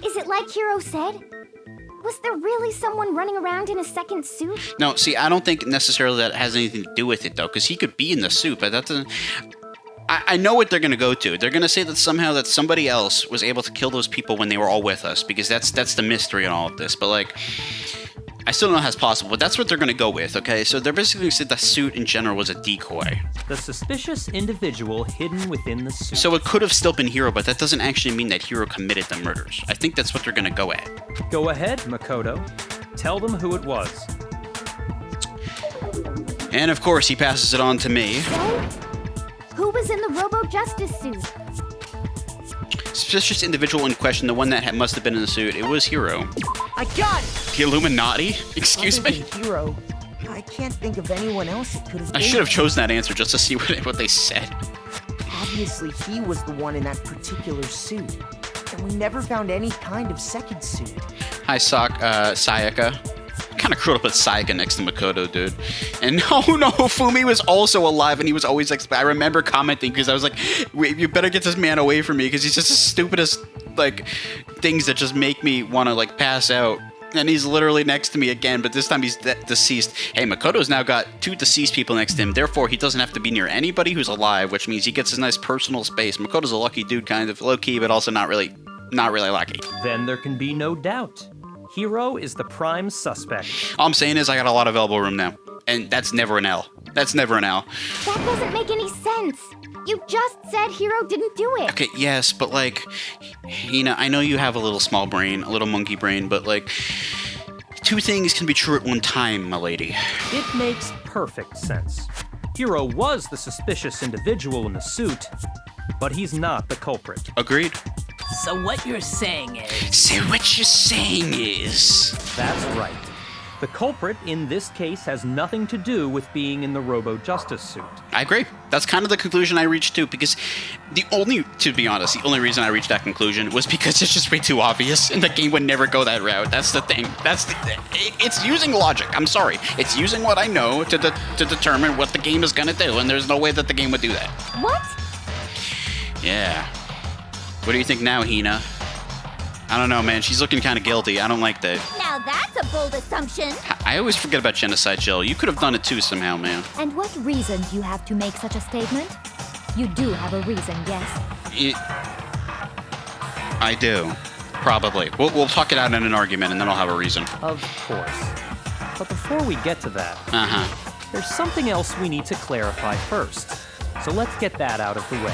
Is it like Hiro said? Was there really someone running around in a second suit? No, see, I don't think necessarily that has anything to do with it, though, because he could be in the suit, but that doesn't... I know what they're going to go to. They're going to say that somehow that somebody else was able to kill those people when they were all with us, because that's the mystery in all of this. But, like, I still don't know how it's possible, but that's what they're going to go with, okay? So they're basically said the suit in general was a decoy. The suspicious individual hidden within the suit. So it could have still been Hiro, but that doesn't actually mean that Hiro committed the murders. I think that's what they're going to go at. Go ahead, Makoto. Tell them who it was. And of course, he passes it on to me. So, who was in the Robo-Justice suit? Suspicious individual in question, the one that must have been in the suit, it was Hiro. I got it! The Illuminati? Excuse Other me? than Hiro, I can't think of anyone else it could have been. I should have chosen that answer just to see what they said. Obviously, he was the one in that particular suit. And we never found any kind of second suit. Hi, Sayaka. Kind of cruel to put Sayaka next to Makoto, dude. And no, Fumi was also alive, and he was always like, I remember commenting because I was like, wait, you better get this man away from me because he's just the stupidest, like, things that just make me want to, like, pass out. And he's literally next to me again, but this time he's deceased. Hey, Makoto's now got 2 deceased people next to him, therefore he doesn't have to be near anybody who's alive, which means he gets his nice personal space. Makoto's a lucky dude, kind of low-key, but also not really lucky. Then there can be no doubt. Hiro is the prime suspect. All I'm saying is I got a lot of elbow room now, and that's never an L. That's never an L. That doesn't make any sense. You just said Hiro didn't do it. Okay, yes, but like, I know you have a little small brain, a little monkey brain, but like, 2 things can be true at one time, my lady. It makes perfect sense. Hiro was the suspicious individual in the suit, but he's not the culprit. Agreed. So what you're saying is... So what you're saying is... That's right. The culprit in this case has nothing to do with being in the Robo-Justice suit. I agree. That's kind of the conclusion I reached too, because to be honest, the only reason I reached that conclusion was because it's just way too obvious, and the game would never go that route. That's the thing. It's using logic. I'm sorry. It's using what I know to determine what the game is gonna do, and there's no way that the game would do that. What? Yeah. What do you think now, Hina? I don't know, man. She's looking kind of guilty. I don't like that. Now that's a bold assumption. I always forget about Genocide Jill. You could have done it too somehow, man. And what reason do you have to make such a statement? You do have a reason, yes? I do. Probably. We'll talk it out in an argument, and then I'll have a reason. Of course. But before we get to that, there's something else we need to clarify first. So let's get that out of the way.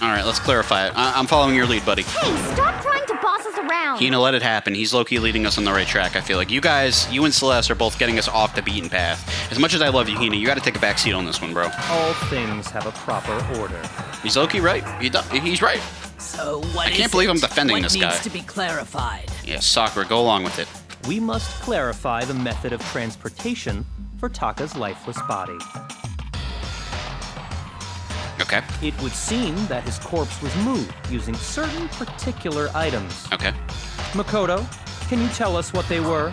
All right, let's clarify it. I'm following your lead, buddy. Hey, stop trying to boss us around. Hina, let it happen. He's low-key leading us on the right track, I feel like. You and Celeste are both getting us off the beaten path. As much as I love you, Hina, you gotta take a back seat on this one, bro. All things have a proper order. He's low-key right. He's right. So what I can't believe I'm defending this guy. What needs to be clarified? Yeah, Sakura, go along with it. We must clarify the method of transportation for Taka's lifeless body. Okay. It would seem that his corpse was moved using certain particular items. Okay. Makoto, can you tell us what they were?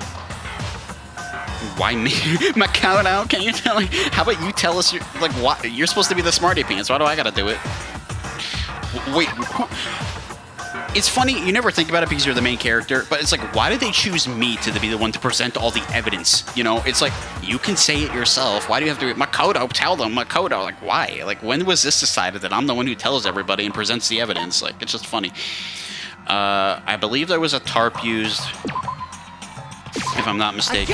Why me? Makoto, can you tell me? How about you tell us, what? You're supposed to be the smarty pants. Why do I gotta do it? Wait, it's funny, you never think about it because you're the main character, but it's like, why did they choose me to be the one to present all the evidence? You know, it's like, you can say it yourself. Why do you have to be, Makoto, tell them, Makoto, like, why? Like, when was this decided that I'm the one who tells everybody and presents the evidence? Like, it's just funny. I believe there was a tarp used, if I'm not mistaken.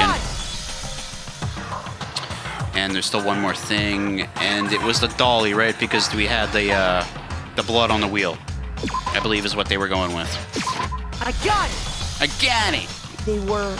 And there's still one more thing, and it was the dolly, right? Because we had the blood on the wheel. I believe is what they were going with. I got it! I got it! They were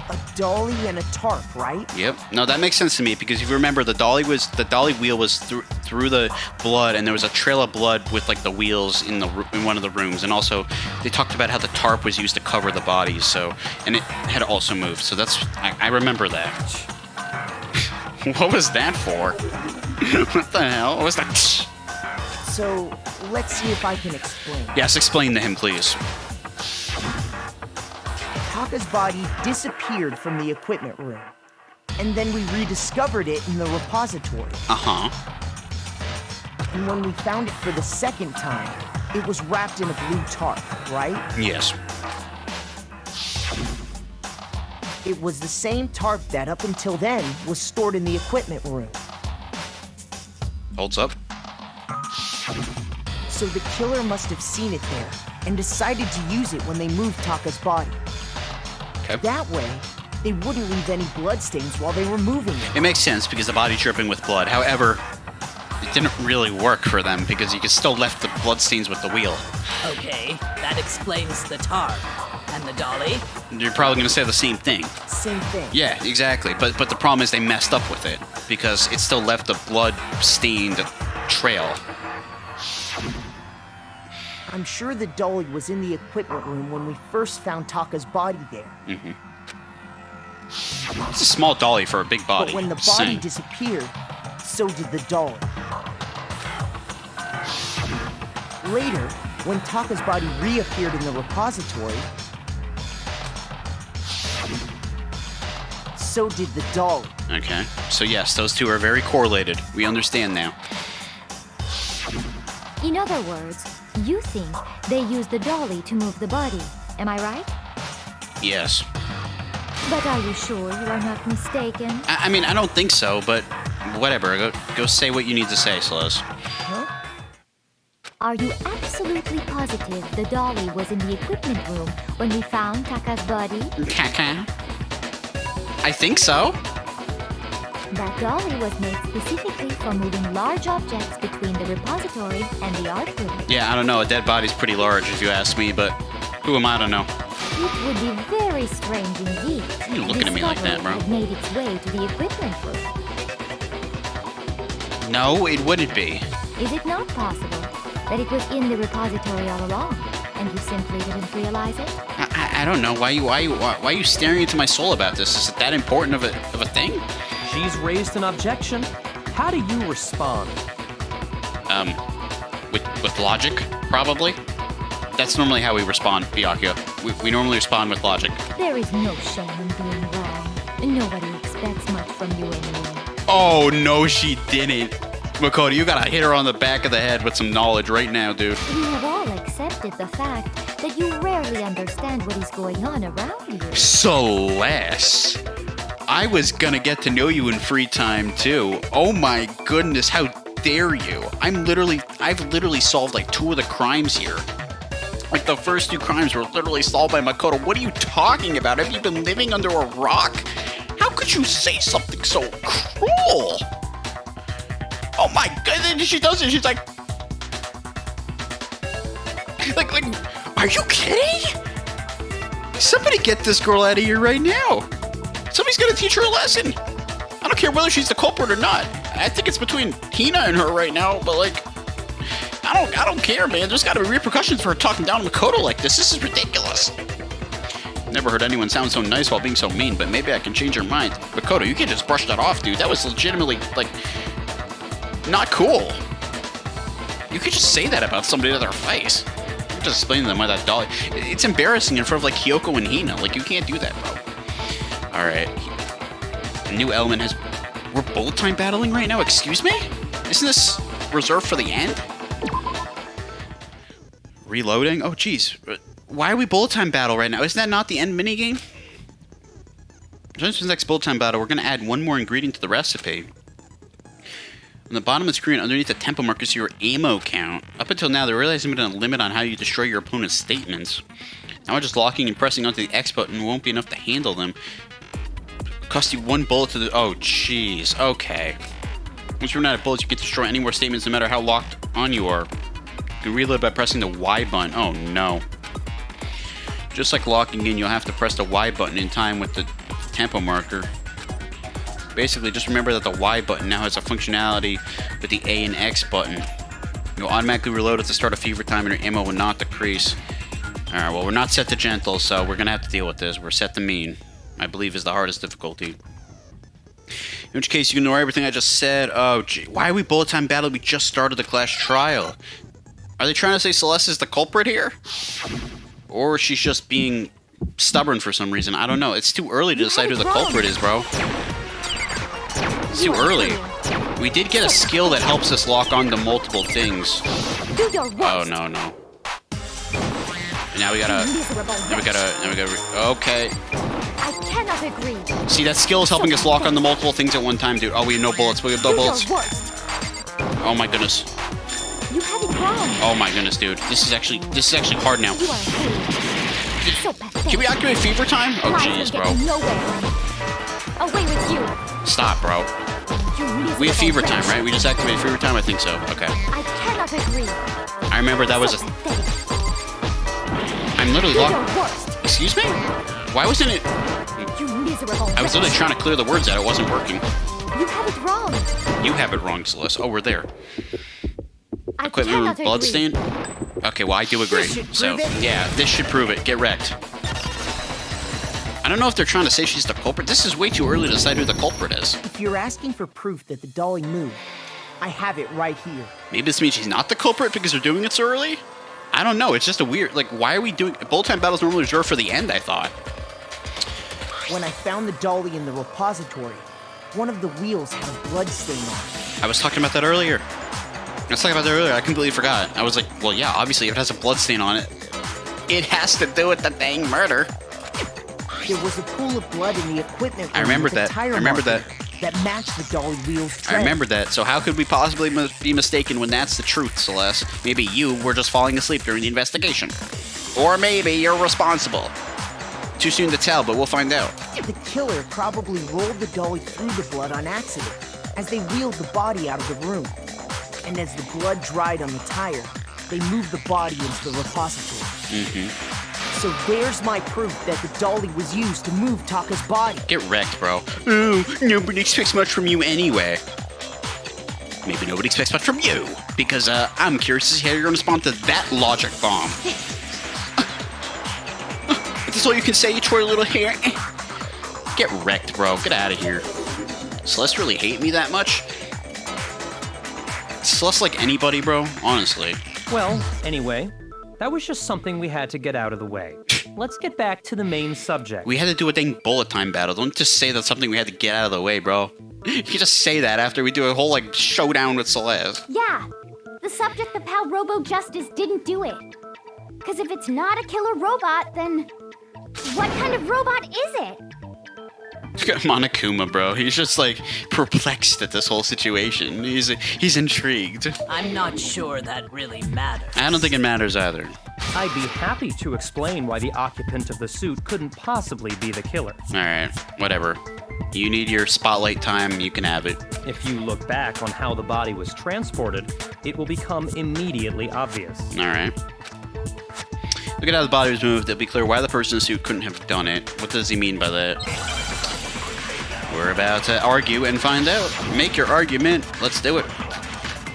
a dolly and a tarp, right? Yep. No, that makes sense to me because if you remember, the dolly wheel was through the blood, and there was a trail of blood with like the wheels in one of the rooms, and also they talked about how the tarp was used to cover the bodies. So, and it had also moved. So I remember that. What was that for? What the hell? What was that? So, let's see if I can explain. Yes, explain to him, please. Taka's body disappeared from the equipment room, and then we rediscovered it in the repository. And when we found it for the second time, it was wrapped in a blue tarp, right? Yes. It was the same tarp that, up until then, was stored in the equipment room. Holds up. So the killer must have seen it there and decided to use it when they moved Taka's body. Okay. That way, They wouldn't leave any bloodstains while they were moving it. It makes sense because the body's dripping with blood. However, it didn't really work for them because you could still left the bloodstains with the wheel. Okay, that explains the tar. And the dolly? You're probably going to say the same thing. Same thing. Yeah, exactly. But the problem is they messed up with it because it still left a blood-stained trail. I'm sure the dolly was in the equipment room when we first found Taka's body there. Mm-hmm. It's a small dolly for a big body. But when the body disappeared, so did the dolly. Later, when Taka's body reappeared in the repository, so did the dolly. Okay, so yes, those two are very correlated. We understand now. In other words, you think they used the dolly to move the body. Am I right? Yes. But are you sure you are not mistaken? I mean, I don't think so, but whatever. Go say what you need to say, Slows. Huh? Are you absolutely positive the dolly was in the equipment room when we found Taka's body? Kaka? I think so. That dolly was made specifically for moving large objects between the repository and the art room. Yeah, I don't know. A dead body's pretty large if you ask me, but who am I to know? It would be very strange indeed. You're looking at me like that, bro. Had made its way to the equipment room. No, it wouldn't be. Is it not possible that it was in the repository all along, and you simply didn't realize it? I don't know. Why are you staring into my soul about this? Is it that important of a thing? She's raised an objection. How do you respond? With logic, probably. That's normally how we respond, Byakuya. We normally respond with logic. There is no shame in being wrong. Nobody expects much from you anyway. Oh, no, she didn't. Makoto, you gotta hit her on the back of the head with some knowledge right now, dude. We have all accepted the fact that you rarely understand what is going on around you. Celeste, I was gonna get to know you in free time, too. Oh my goodness, how dare you? I've literally solved like 2 of the crimes here. Like the first 2 crimes were literally solved by Makoto. What are you talking about? Have you been living under a rock? How could you say something so cruel? Oh my goodness, she does it. She's like, are you kidding? Somebody get this girl out of here right now. Somebody's gonna teach her a lesson. I don't care whether she's the culprit or not. I think it's between Hina and her right now, but like, I don't care, man. There's gotta be repercussions for her talking down to Makoto like this. This is ridiculous. Never heard anyone sound so nice while being so mean, but maybe I can change her mind. Makoto, you can't just brush that off, dude. That was legitimately, like, not cool. You could just say that about somebody to their face. I'm just explaining to them why that dolly... It's embarrassing in front of, like, Kyoko and Hina. Like, you can't do that, bro. Alright. A new element has... We're bullet time battling right now? Excuse me? Isn't this reserved for the end? Reloading? Oh, jeez. Why are we bullet time battle right now? Isn't that not the end minigame? During the next bullet time battle, we're going to add 1 more ingredient to the recipe. On the bottom of the screen, underneath the tempo marker, is your ammo count. Up until now, there really hasn't been a limit on how you destroy your opponent's statements. Now, just locking and pressing onto the X button won't be enough to handle them. Cost you 1 bullet to the... Oh, jeez. Okay. Once you run out of bullets, you can destroy any more statements no matter how locked on you are. You can reload by pressing the Y button. Oh, no. Just like locking in, you'll have to press the Y button in time with the tempo marker. Basically, just remember that the Y button now has a functionality with the A and X button. You'll automatically reload at the start of fever time and your ammo will not decrease. Alright, well, we're not set to gentle, so we're going to have to deal with this. We're set to mean. I believe is the hardest difficulty. In which case, you ignore everything I just said. Oh, gee. Why are we bullet time battle? We just started the class trial. Are they trying to say Celeste is the culprit here? Or she's just being stubborn for some reason? I don't know. It's too early to decide who the culprit is, bro. It's too early. We did get a skill that helps us lock on to multiple things. Oh, no. Now we gotta... Okay. I cannot agree. See, that skill is helping us lock on to multiple things at one time, dude. Oh, we have no bullets. We have no bullets. Oh, my goodness. You have it wrong. Oh, my goodness, dude. This is actually hard now. It's so pathetic. Can we activate fever time? Oh, Lies jeez, will bro. get nowhere. Away with you. Stop, bro. You miserable We have fever wretch. time, right? We just activated fever time? I think so. Okay. I cannot agree. I remember that was So a... pathetic. I'm literally You're locked. the worst. Excuse me? Why wasn't it... You miserable I was literally wretch. trying to clear the words out. It wasn't working. You have it wrong. You have it wrong, Celeste. Oh, we're there. I Equipment room cannot agree. bloodstain? Okay, well, I do agree. This should So, prove it. yeah, this should prove it. Get wrecked. I don't know if they're trying to say she's the culprit. This is way too early to decide who the culprit is. If you're asking for proof that the dolly moved, I have it right here. Maybe this means she's not the culprit because they're doing it so early? I don't know. It's just a weird... Like, why are we doing... Bullet time battles normally reserved for the end, I thought. When I found the dolly in the repository, one of the wheels had a blood stain on it. I was talking about that earlier. I completely forgot. I was like, well, yeah, obviously, if it has a blood stain on it, it has to do with the dang murder. There was a pool of blood in the equipment room I remember with a that. tire I remember marker that matched the dolly wheel's tread. I remember that. So how could we possibly be mistaken when that's the truth, Celeste? Maybe you were just falling asleep during the investigation. Or maybe you're responsible. Too soon to tell, but we'll find out. The killer probably rolled the dolly through the blood on accident as they wheeled the body out of the room. And as the blood dried on the tire, they moved the body into the repository. So there's my proof that the dolly was used to move Taka's body. Get wrecked, bro. Oh, nobody expects much from you anyway. Maybe nobody expects much from you. Because I'm curious to see how you're going to respond to that logic bomb. Is this all you can say, you twirly little hair? Get wrecked, bro. Get out of here. Celeste really hate me that much? Celeste like anybody, bro? Honestly. Well, anyway, that was just something we had to get out of the way. Let's get back to the main subject. We had to do a dang bullet time battle. Don't just say that's something we had to get out of the way, bro. You just say that after we do a whole, like, showdown with Celeste. Yeah, the subject of how Robo Justice didn't do it. Because if it's not a killer robot, then what kind of robot is it? Monokuma, bro. He's just, like, perplexed at this whole situation. He's intrigued. I'm not sure that really matters. I don't think it matters either. I'd be happy to explain why the occupant of the suit couldn't possibly be the killer. Alright, whatever. You need your spotlight time, you can have it. If you look back on how the body was transported, it will become immediately obvious. Alright. Look at how the body was moved. It'll be clear why the person in the suit couldn't have done it. What does he mean by that? We're about to argue and find out. Make your argument. Let's do it.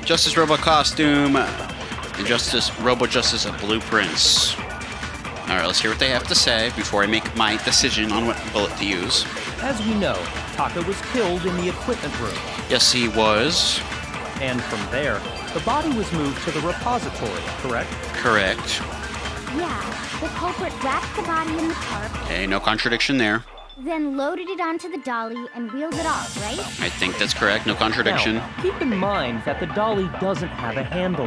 Justice Robo Costume and Robo Justice Blueprints. Alright, let's hear what they have to say before I make my decision on what bullet to use. As we know, Taka was killed in the equipment room. Yes, he was. And from there, the body was moved to the repository, correct? Correct. Yeah, the culprit wrapped the body in the tarp, Okay, no contradiction there. then loaded it onto the dolly and wheeled it off, right? I think that's correct. No contradiction. Now, keep in mind that the dolly doesn't have a handle.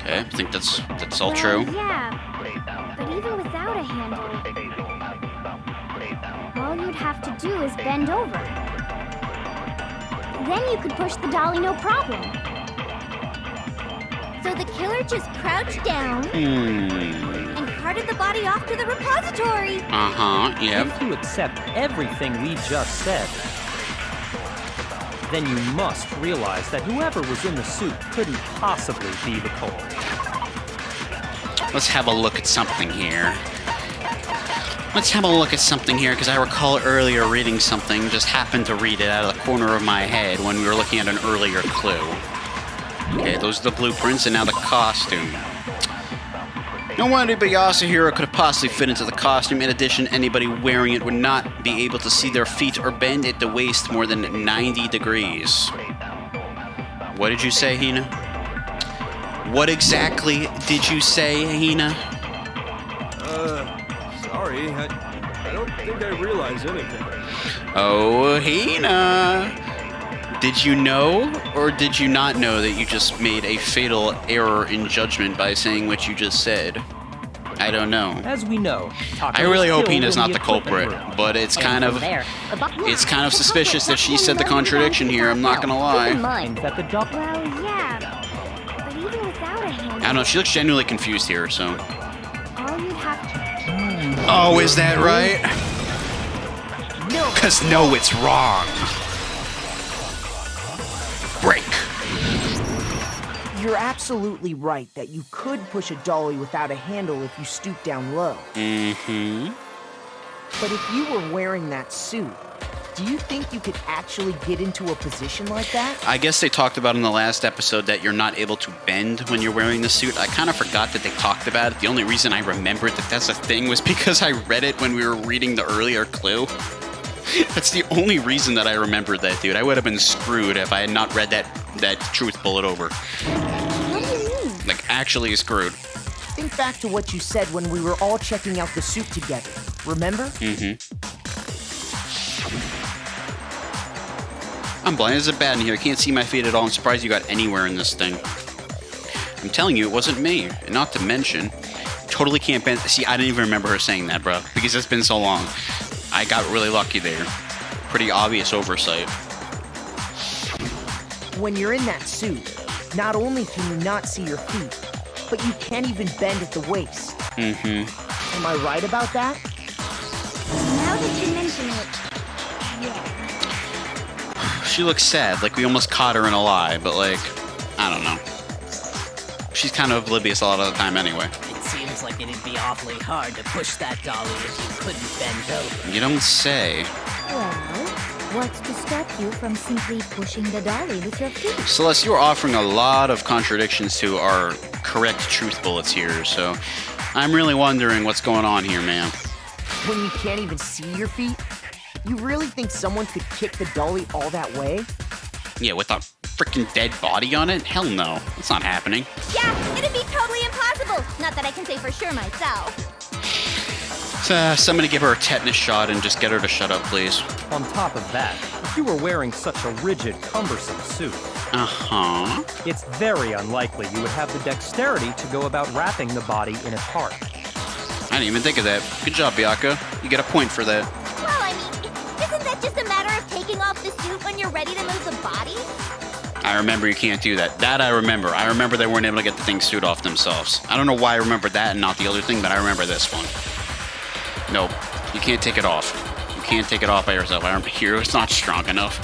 Okay, I think that's all Well, true. Yeah, but even without a handle, all you'd have to do is bend over. Then you could push the dolly no problem. So the killer just crouched down and carted the body off to the repository. Yep. If you accept everything we just said, then you must realize that whoever was in the suit couldn't possibly be the culprit. Let's have a look at something here. Because I recall earlier reading something, just happened to read it out of the corner of my head when we were looking at an earlier clue. Okay, those are the blueprints and now the costume. No wonder Yasuhiro could have possibly fit into the costume. In addition, anybody wearing it would not be able to see their feet or bend at the waist more than 90 degrees. What did you say, Hina? What exactly did you say, Hina? Sorry, I don't think I realized anything. Oh, Hina! Did you know, or did you not know that you just made a fatal error in judgment by saying what you just said? I don't know. As we know, Taka I really was hope killed Hina's in not the the culprit, equipment room. but it's And kind from of there, it's kind of suspicious that she said the contradiction here. I'm not gonna lie. And that the doc- Well, yeah, but even without a handle, I don't know. She looks genuinely confused here. So, all you'd have to Oh, is that right? No. Because no, it's wrong. Break. You're absolutely right that you could push a dolly without a handle if you stoop down low. Mm-hmm. But if you were wearing that suit, do you think you could actually get into a position like that? I guess they talked about in the last episode that you're not able to bend when you're wearing the suit. I kind of forgot that they talked about it. The only reason I remembered that that's a thing was because I read it when we were reading the earlier clue. That's the only reason that I remembered that, dude. I would have been screwed if I had not read that truth bullet over. What do you mean? Like, actually screwed. Think back to what you said when we were all checking out the suit together. Remember? Mm-hmm. I'm blind as a bat in here. I can't see my feet at all. I'm surprised you got anywhere in this thing. I'm telling you, it wasn't me. And not to mention, totally can't bend. See, I didn't even remember her saying that, bro. Because it's been so long. I got really lucky there. Pretty obvious oversight. When you're in that suit, not only can you not see your feet, but you can't even bend at the waist. Mm-hmm. Am I right about that? Now that you mention it, yeah. She looks sad, like we almost caught her in a lie, but like, I don't know. She's kind of oblivious a lot of the time anyway. It seems like it'd be awfully hard to push that dolly if you couldn't bend over. You don't say. Well, what's to stop you from simply pushing the dolly with your feet? Celeste, you're offering a lot of contradictions to our correct truth bullets here, so I'm really wondering what's going on here, man. When you can't even see your feet? You really think someone could kick the dolly all that way? Yeah, with a freaking dead body on it? Hell no. It's not happening. Yeah, it'd be totally impossible. Not that I can say for sure myself. Somebody give her a tetanus shot and just get her to shut up, please. On top of that, if you were wearing such a rigid, cumbersome suit, Uh-huh. it's very unlikely you would have the dexterity to go about wrapping the body in a tarp. I didn't even think of that. Good job, Bianca. You get a point for that. Well, I mean, isn't that just a matter of taking off the suit when you're ready to move the body? I remember you can't do that. That I remember. I remember they weren't able to get the thing suit off themselves. I don't know why I remember that and not the other thing, but I remember this one. Nope. You can't take it off. You can't take it off by yourself. I remember Hero's not strong enough.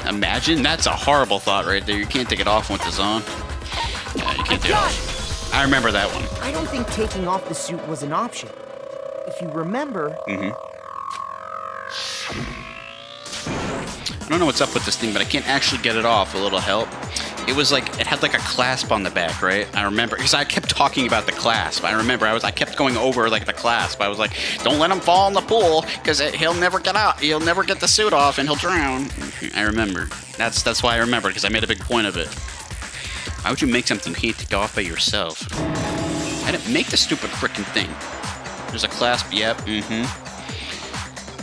Imagine, that's a horrible thought right there. You can't take it off once it's on. Yeah, you can't take it off. I remember that one. I don't think taking off the suit was an option. If you remember... Mm-hmm. I don't know what's up with this thing, but I can't actually get it off. A little help. It was like, it had like a clasp on the back, right? I remember, because I kept talking about the clasp. I remember, I kept going over like the clasp. I was like, don't let him fall in the pool, because he'll never get out. He'll never get the suit off, and he'll drown. I remember. That's why I remember, because I made a big point of it. Why would you make something you can't take off by yourself? I didn't make the stupid frickin' thing. There's a clasp, yep,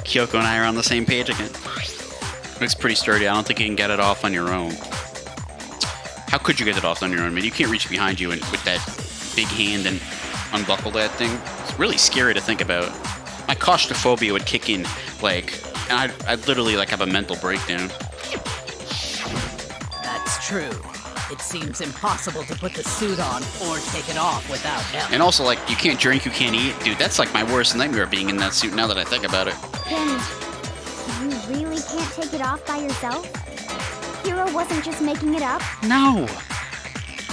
Kyoko and I are on the same page again. It's pretty sturdy. I don't think you can get it off on your own. How could you get it off on your own? I mean, you can't reach behind you and with that big hand and unbuckle that thing. It's really scary to think about. My claustrophobia would kick in, like, and I'd literally, like, have a mental breakdown. That's true. It seems impossible to put the suit on or take it off without help. And also, like, you can't drink, you can't eat. Dude, that's, like, my worst nightmare being in that suit now that I think about it. Then, you really can't take it off by yourself? Hiro wasn't just making it up? No.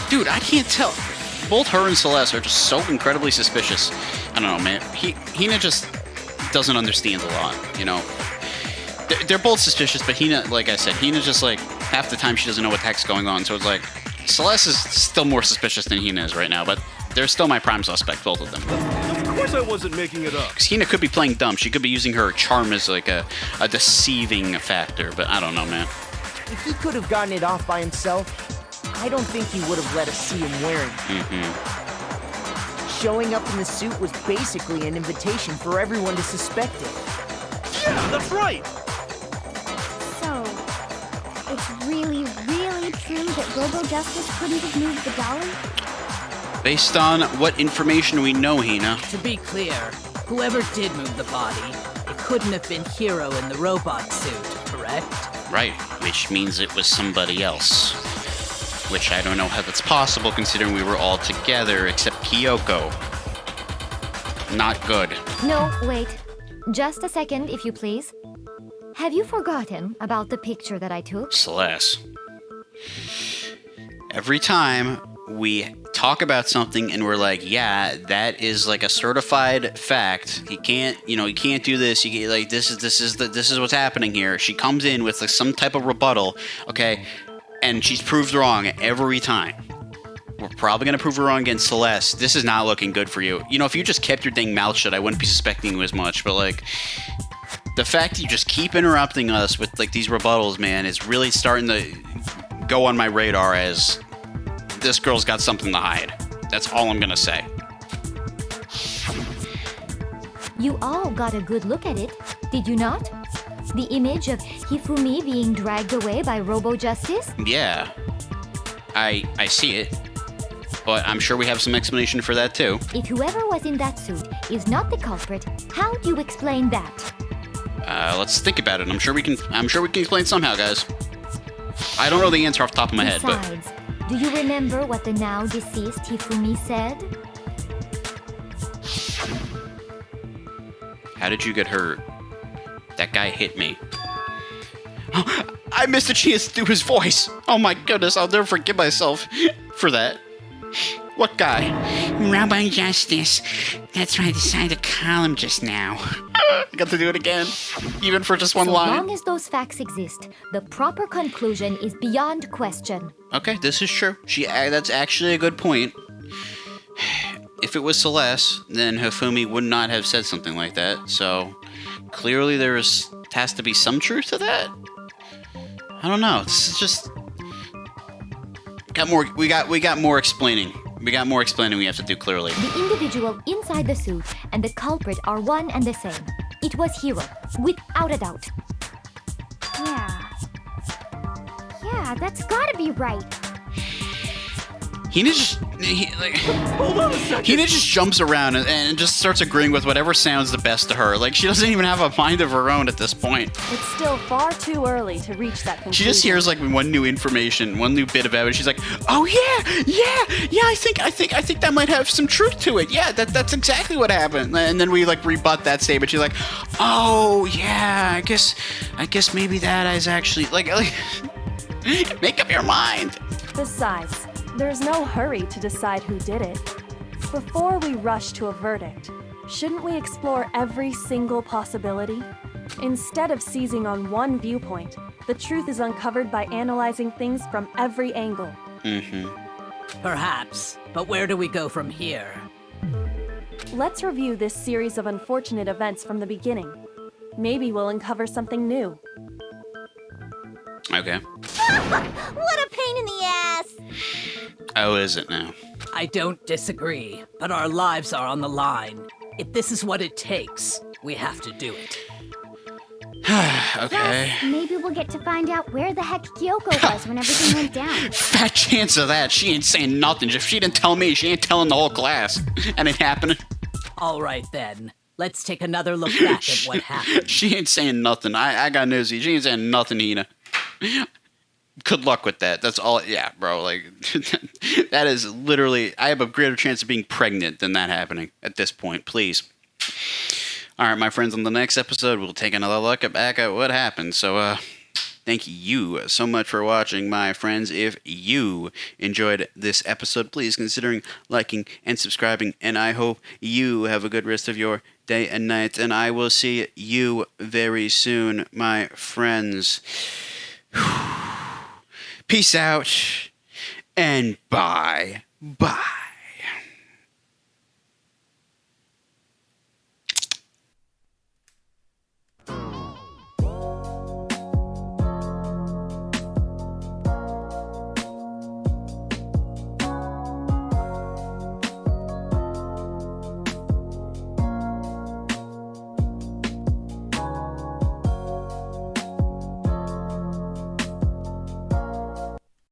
Dude, I can't tell. Both her and Celeste are just so incredibly suspicious. I don't know, man. Hina just doesn't understand a lot, you know? They're both suspicious, but Hina, like I said, Hina's just like, half the time she doesn't know what the heck's going on, so it's like, Celeste is still more suspicious than Hina is right now, but they're still my prime suspect, both of them. Of course I wasn't making it up. Because Hina could be playing dumb. She could be using her charm as like a deceiving factor, but I don't know, man. If he could have gotten it off by himself, I don't think he would have let us see him wearing it. Showing up in the suit was basically an invitation for everyone to suspect it. Yeah, that's right. So, it's really, really true that Robo-Justice couldn't have moved the dolly? Based on what information we know, Hina. To be clear, whoever did move the body, it couldn't have been Hiro in the robot suit, correct? Right, which means it was somebody else. Which I don't know how that's possible considering we were all together except Kyoko. Not good. No, wait. Just a second, if you please. Have you forgotten about the picture that I took? Celeste. Every time we talk about something and we're like, yeah, that is like a certified fact. You can't do this. You like this is what's happening here. She comes in with like some type of rebuttal, okay, and she's proved wrong every time. We're probably gonna prove her wrong against Celeste. This is not looking good for you. You know, if you just kept your dang mouth shut, I wouldn't be suspecting you as much. But like, the fact that you just keep interrupting us with like these rebuttals, man, is really starting to go on my radar as this girl's got something to hide. That's all I'm gonna say. You all got a good look at it, did you not? The image of Hifumi being dragged away by Robo Justice? Yeah, I see it, but I'm sure we have some explanation for that too. If whoever was in that suit is not the culprit, how do you explain that? Let's think about it. I'm sure we can explain somehow, guys. I don't know the answer off the top of my head, but Besides, do you remember what the now deceased Hifumi said? how did you get hurt? That guy hit me. I missed a chance to do his voice. Oh my goodness, I'll never forgive myself for that. What guy? Robo Justice. That's why I decided to call him just now. I got to do it again, even for just one So line. long as those facts exist, the proper conclusion is beyond question. Okay, this is true. That's actually a good point. If it was Celeste, then Hifumi would not have said something like that. So clearly has to be some truth to that. I don't know. This is just we got more explaining. We got more explaining we have to do clearly. The individual inside the suit and the culprit are one and the same. It was Hiro, without a doubt. Yeah, that's gotta be right. Hina just jumps around and just starts agreeing with whatever sounds the best to her. Like, she doesn't even have a mind of her own at this point. It's still far too early to reach that conclusion. She just hears like one new information, one new bit of evidence. She's like, "Oh yeah, I think that might have some truth to it. Yeah, that's exactly what happened." And then we like rebut that statement. She's like, "Oh yeah, I guess maybe that is actually like make up your mind." Besides, there's no hurry to decide who did it. Before we rush to a verdict, shouldn't we explore every single possibility? Instead of seizing on one viewpoint, the truth is uncovered by analyzing things from every angle. Perhaps, but where do we go from here? Let's review this series of unfortunate events from the beginning. Maybe we'll uncover something new. Okay. What a pain in the ass! Oh, is it now? I don't disagree, but our lives are on the line. If this is what it takes, we have to do it. Okay. Plus, maybe we'll get to find out where the heck Kyoko was when everything went down. Fat chance of that. She ain't saying nothing. If she didn't tell me, she ain't telling the whole class. And it happened. All right, then. Let's take another look back at what happened. She ain't saying nothing. I got news. She ain't saying nothing, Hina. Good luck with that. That's all. Yeah, bro. Like, that is literally. I have a greater chance of being pregnant than that happening at this point. Please. All right, my friends. On the next episode, we'll take another look back at what happened. So, thank you so much for watching, my friends. If you enjoyed this episode, please consider liking and subscribing. And I hope you have a good rest of your day and night. And I will see you very soon, my friends. Peace out and bye. Bye.